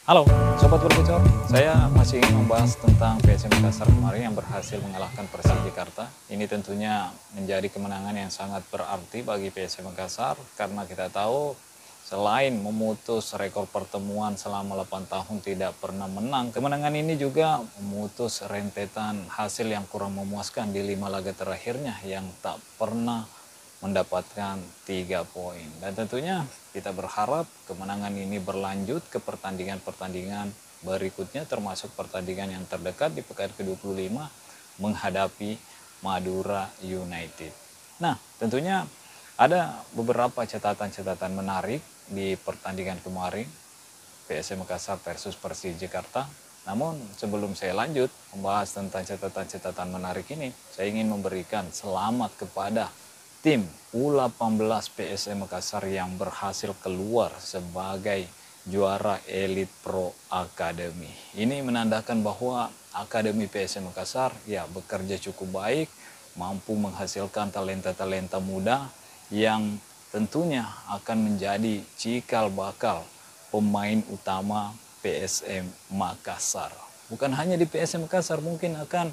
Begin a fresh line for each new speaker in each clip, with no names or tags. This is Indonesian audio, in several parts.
Halo, Sobat Berkecor. Saya masih ingin membahas tentang PSM Makassar kemarin yang berhasil mengalahkan Persija Jakarta. Ini tentunya menjadi kemenangan yang sangat berarti bagi PSM Makassar karena kita tahu selain memutus rekor pertemuan selama 8 tahun tidak pernah menang, kemenangan ini juga memutus rentetan hasil yang kurang memuaskan di 5 laga terakhirnya yang tak pernah mendapatkan 3 poin. Dan tentunya kita berharap kemenangan ini berlanjut ke pertandingan-pertandingan berikutnya termasuk pertandingan yang terdekat di pekan ke-25 menghadapi Madura United. Nah, tentunya ada beberapa catatan-catatan menarik di pertandingan kemarin PSM Makassar versus Persija Jakarta. Namun sebelum saya lanjut membahas tentang catatan-catatan menarik ini, saya ingin memberikan selamat kepada tim U18 PSM Makassar yang berhasil keluar sebagai juara Elite Pro Academy. Ini menandakan bahwa Akademi PSM Makassar ya bekerja cukup baik, mampu menghasilkan talenta-talenta muda yang tentunya akan menjadi cikal bakal pemain utama PSM Makassar. Bukan hanya di PSM Makassar, mungkin akan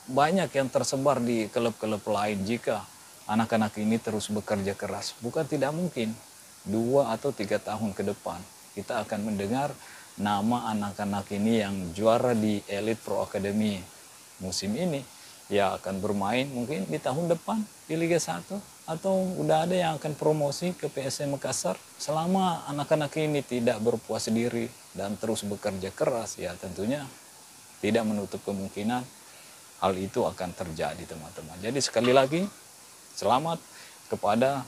banyak yang tersebar di klub-klub lain jika anak-anak ini terus bekerja keras. Bukan tidak mungkin 2 atau 3 tahun ke depan kita akan mendengar nama anak-anak ini yang juara di Elite Pro Academy musim ini ya akan bermain mungkin di tahun depan di Liga 1 atau udah ada yang akan promosi ke PSM Makassar. Selama anak-anak ini tidak berpuas diri dan terus bekerja keras ya tentunya tidak menutup kemungkinan hal itu akan terjadi teman-teman. Jadi sekali lagi selamat kepada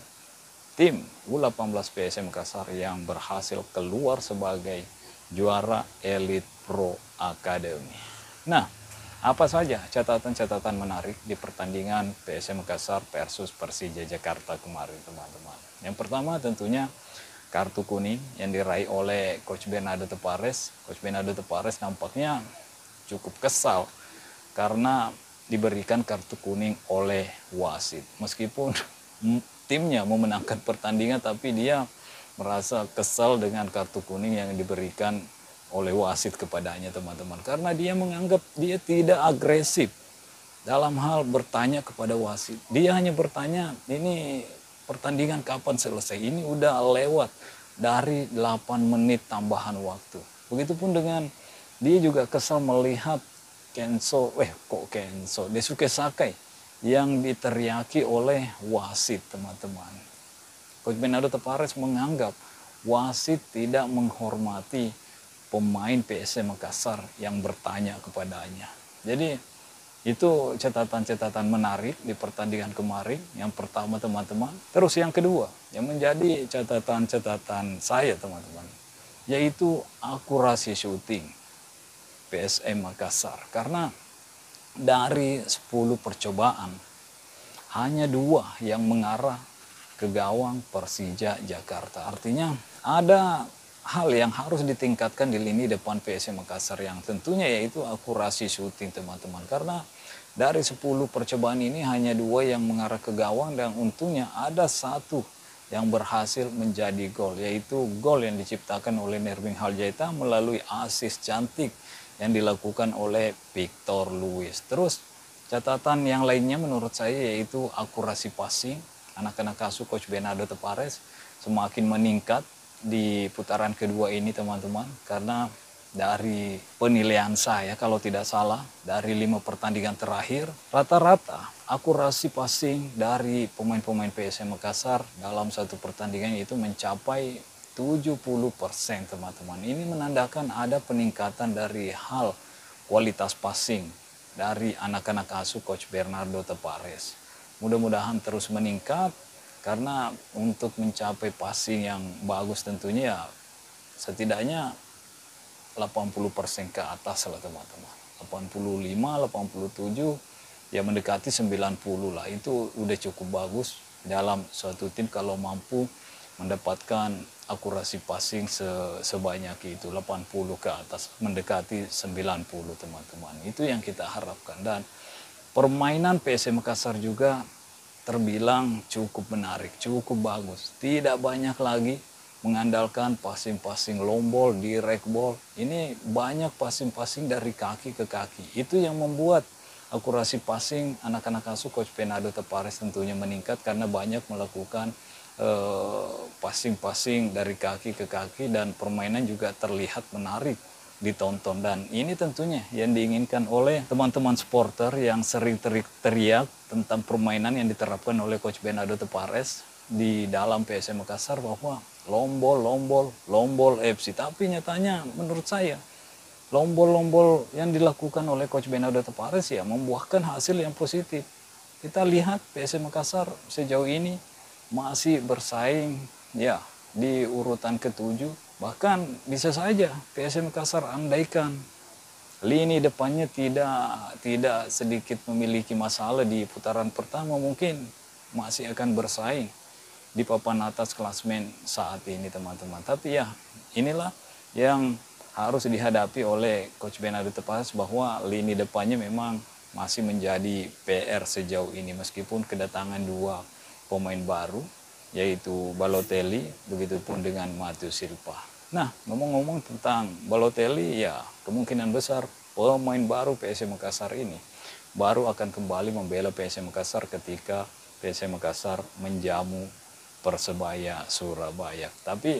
tim U18 PSM Makassar yang berhasil keluar sebagai juara Elite Pro Academy. Nah, apa saja catatan-catatan menarik di pertandingan PSM Makassar versus Persija Jakarta kemarin teman-teman. Yang pertama tentunya kartu kuning yang diraih oleh Coach Bernardo Tepares. Coach Bernardo Tepares nampaknya cukup kesal karena diberikan kartu kuning oleh wasit. Meskipun timnya memenangkan pertandingan tapi dia merasa kesal dengan kartu kuning yang diberikan oleh wasit kepadanya teman-teman. Karena dia menganggap dia tidak agresif dalam hal bertanya kepada wasit. Dia hanya bertanya ini pertandingan kapan selesai. Ini udah lewat dari 8 menit tambahan waktu. Begitupun dengan dia juga kesal melihat Daisuke Sakai yang diteriaki oleh wasit teman-teman. Coach Bernardo Tepares menganggap wasit tidak menghormati pemain PSM Makassar yang bertanya kepadanya. Jadi itu catatan-catatan menarik di pertandingan kemarin. Yang pertama teman-teman. Terus yang kedua yang menjadi catatan-catatan saya teman-teman, yaitu akurasi syuting PSM Makassar. Karena dari 10 percobaan hanya 2 yang mengarah ke gawang Persija Jakarta. Artinya ada hal yang harus ditingkatkan di lini depan PSM Makassar yang tentunya yaitu akurasi syuting teman-teman. Karena dari 10 percobaan ini hanya 2 yang mengarah ke gawang dan untungnya ada 1 yang berhasil menjadi gol, yaitu gol yang diciptakan oleh Nerving Haljaita melalui assist cantik yang dilakukan oleh Victor Luis. Terus catatan yang lainnya menurut saya yaitu akurasi passing. Anak-anak asuh Coach Bernardo Tepares semakin meningkat di putaran kedua ini teman-teman. Karena dari penilaian saya kalau tidak salah dari 5 pertandingan terakhir rata-rata akurasi passing dari pemain-pemain PSM Makassar dalam satu pertandingan itu mencapai 70% teman-teman. Ini menandakan ada peningkatan dari hal kualitas passing dari anak-anak asuh Coach Bernardo Tepares. Mudah-mudahan terus meningkat karena untuk mencapai passing yang bagus tentunya ya setidaknya 80% ke atas lah teman-teman. 85, 87 ya mendekati 90 lah. Itu udah cukup bagus dalam suatu tim kalau mampu mendapatkan akurasi passing sebanyak itu 80 ke atas mendekati 90 teman-teman. Itu yang kita harapkan dan permainan PSM Makassar juga terbilang cukup menarik, cukup bagus. Tidak banyak lagi mengandalkan passing-passing long ball, direct ball. Ini banyak passing-passing dari kaki ke kaki. Itu yang membuat akurasi passing anak-anak asuh Coach Bernardo Tapares tentunya meningkat karena banyak melakukan passing-passing dari kaki ke kaki dan permainan juga terlihat menarik ditonton. Dan ini tentunya yang diinginkan oleh teman-teman supporter yang sering teriak tentang permainan yang diterapkan oleh Coach Bernardo Tapares di dalam PSM Makassar bahwa lombol FC. Tapi nyatanya menurut saya lombol yang dilakukan oleh Coach Bernardo Tapares ya membuahkan hasil yang positif. Kita lihat PSM Makassar sejauh ini masih bersaing ya di urutan ke-7. Bahkan bisa saja PSM Makassar andaikan lini depannya tidak sedikit memiliki masalah di putaran pertama, mungkin masih akan bersaing di papan atas klasmen saat ini teman-teman. Tapi ya inilah yang harus dihadapi oleh Coach Bernardo Tapares bahwa lini depannya memang masih menjadi PR sejauh ini meskipun kedatangan 2 pemain baru yaitu Balotelli begitupun dengan Matheus Silva. Nah, ngomong-ngomong tentang Balotelli ya kemungkinan besar pemain baru PSM Makassar ini baru akan kembali membela PSM Makassar ketika PSM Makassar menjamu Persebaya Surabaya. Tapi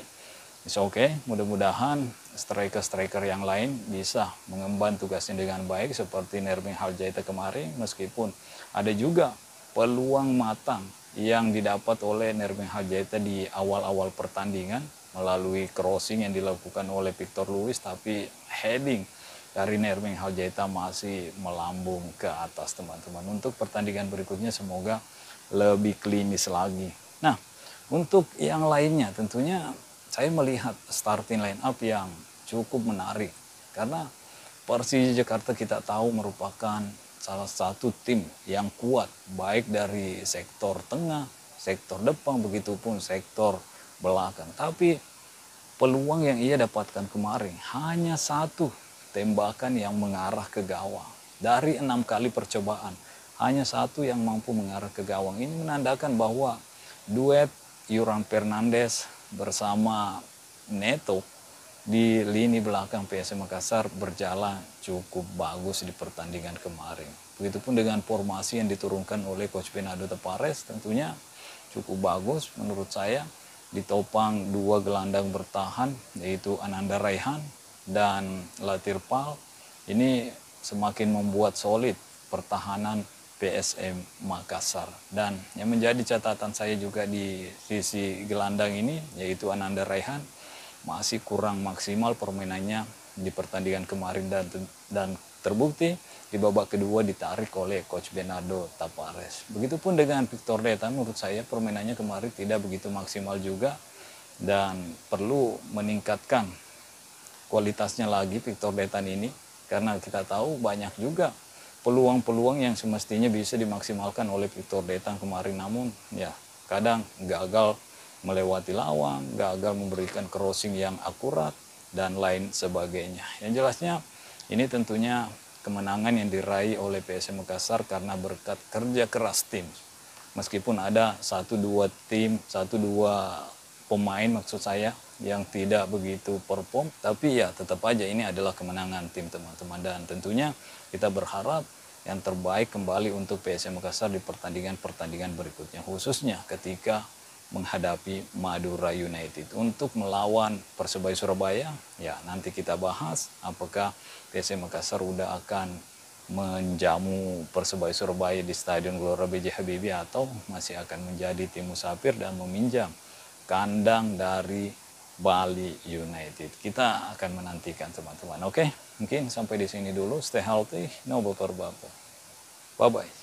it's okay, mudah-mudahan striker-striker yang lain bisa mengemban tugasnya dengan baik seperti Nermin Haljaita kemarin, meskipun ada juga peluang matang yang didapat oleh Nermin Haljaita di awal-awal pertandingan melalui crossing yang dilakukan oleh Victor Luis, tapi heading dari Nermin Haljaita masih melambung ke atas teman-teman. Untuk pertandingan berikutnya semoga lebih klinis lagi. Nah, untuk yang lainnya tentunya saya melihat starting line up yang cukup menarik karena Persija Jakarta kita tahu merupakan salah satu tim yang kuat baik dari sektor tengah, sektor depan, begitupun sektor belakang. Tapi peluang yang ia dapatkan kemarin hanya 1 tembakan yang mengarah ke gawang. Dari 6 kali percobaan, hanya 1 yang mampu mengarah ke gawang. Ini menandakan bahwa duet Yuran Fernandes bersama Neto di lini belakang PSM Makassar berjalan cukup bagus di pertandingan kemarin. Begitupun dengan formasi yang diturunkan oleh Coach Bernardo Tapares tentunya cukup bagus menurut saya. Ditopang 2 gelandang bertahan yaitu Ananda Raihan dan Latir Pal. Ini semakin membuat solid pertahanan PSM Makassar. Dan yang menjadi catatan saya juga di sisi gelandang ini yaitu Ananda Raihan masih kurang maksimal permainannya di pertandingan kemarin dan terbukti di babak kedua ditarik oleh Coach Bernardo Tapares. Begitupun dengan Victor Detan, menurut saya permainannya kemarin tidak begitu maksimal juga dan perlu meningkatkan kualitasnya lagi Victor Detan ini karena kita tahu banyak juga peluang-peluang yang semestinya bisa dimaksimalkan oleh Victor Detan kemarin, namun ya kadang gagal melewati lawang, gagal memberikan crossing yang akurat, dan lain sebagainya. Yang jelasnya ini tentunya kemenangan yang diraih oleh PSM Makassar karena berkat kerja keras tim. Meskipun ada 1-2 tim, 1-2 pemain maksud saya yang tidak begitu perform, tapi ya tetap aja ini adalah kemenangan tim teman-teman. Dan tentunya kita berharap yang terbaik kembali untuk PSM Makassar di pertandingan-pertandingan berikutnya, khususnya ketika menghadapi Madura United. Untuk melawan Persebaya Surabaya, ya nanti kita bahas apakah PSM Makassar udah akan menjamu Persebaya Surabaya di Stadion Gelora B.J. Habibie atau masih akan menjadi tim musafir dan meminjam kandang dari Bali United. Kita akan menantikan teman-teman. Oke, mungkin sampai di sini dulu. Stay healthy, no baper-baper. Bye-bye.